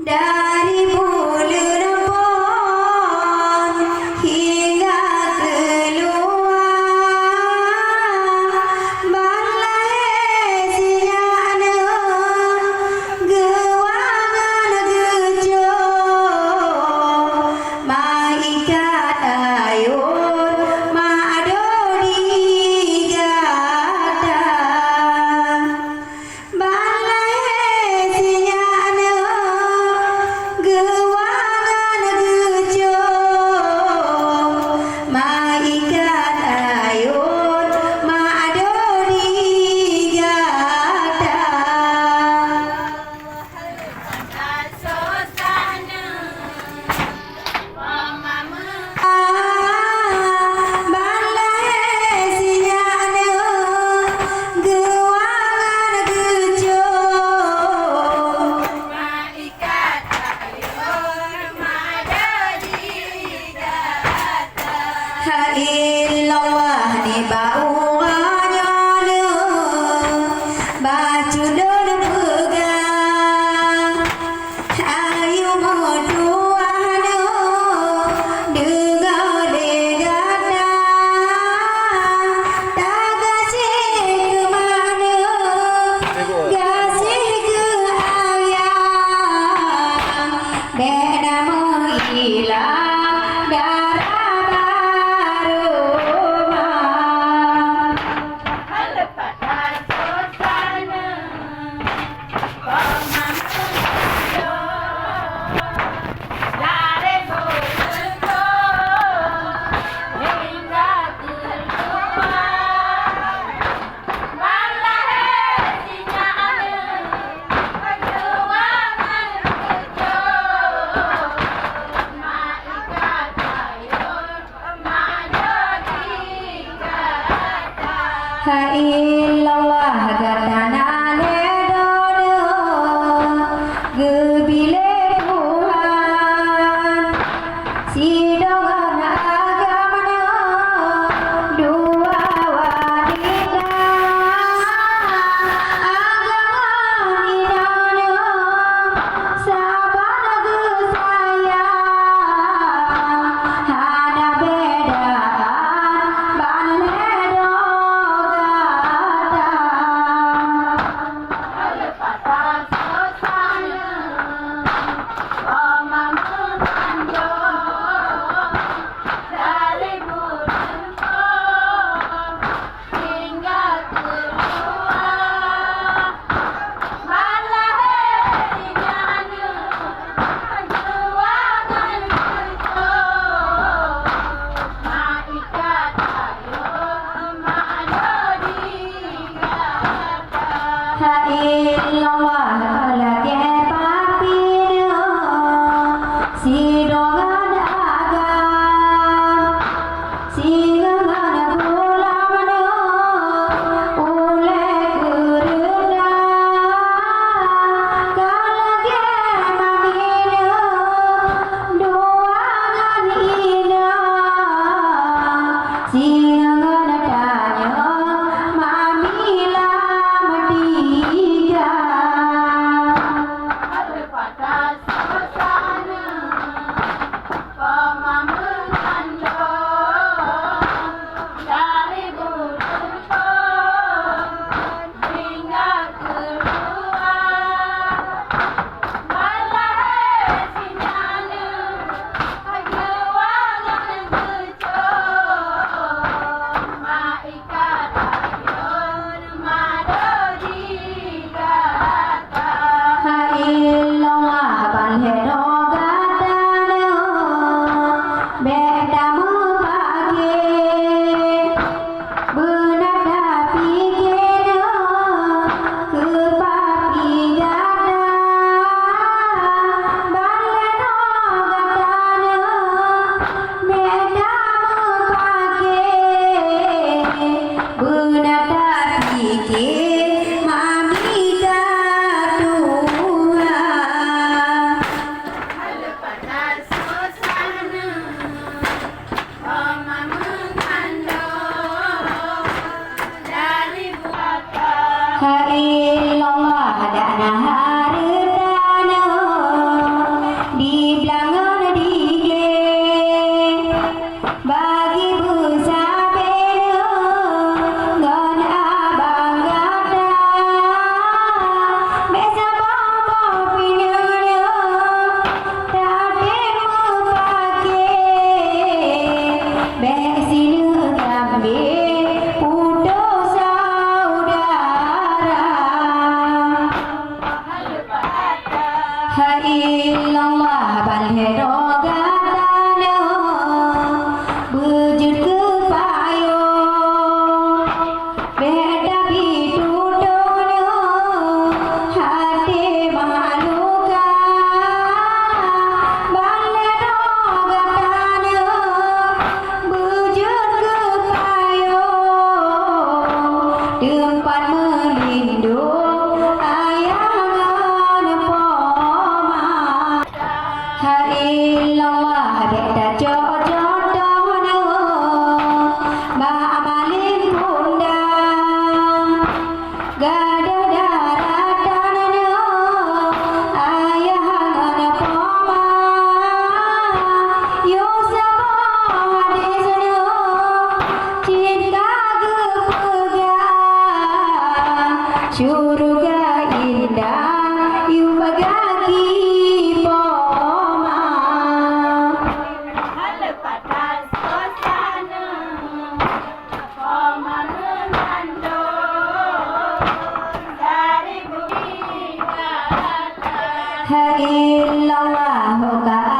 dari bulan pon hingga keluar Malaysiana gewangan gejo maikat ayun madodi gata Malaysiana gewangan gejo maikat ayun madodi gata Malaysiana gewangan gejo Illallah di bawahnya baju dan pegang ayu moduana dengar degana tak gasih kemana gasih ke ayam beda menghilang darah baru Illallah gatana ledono gebile Tuhan sidongan agamana dua wanita agama inana sabana gesaya ada bedaan ban ledo gata illallah balhero gatana wujud kepayo beda bitudono hati maluka balhero gatana wujud kepayo tempat melindung ayangan poma ha illallah beda jodono ba amalin bunda gada daratana ayangan poma yo sabo hadisna cinta gepegang surga indah yu bagagi poma Halepatas kosana Poma menando Dari bumi kata ha illallah ka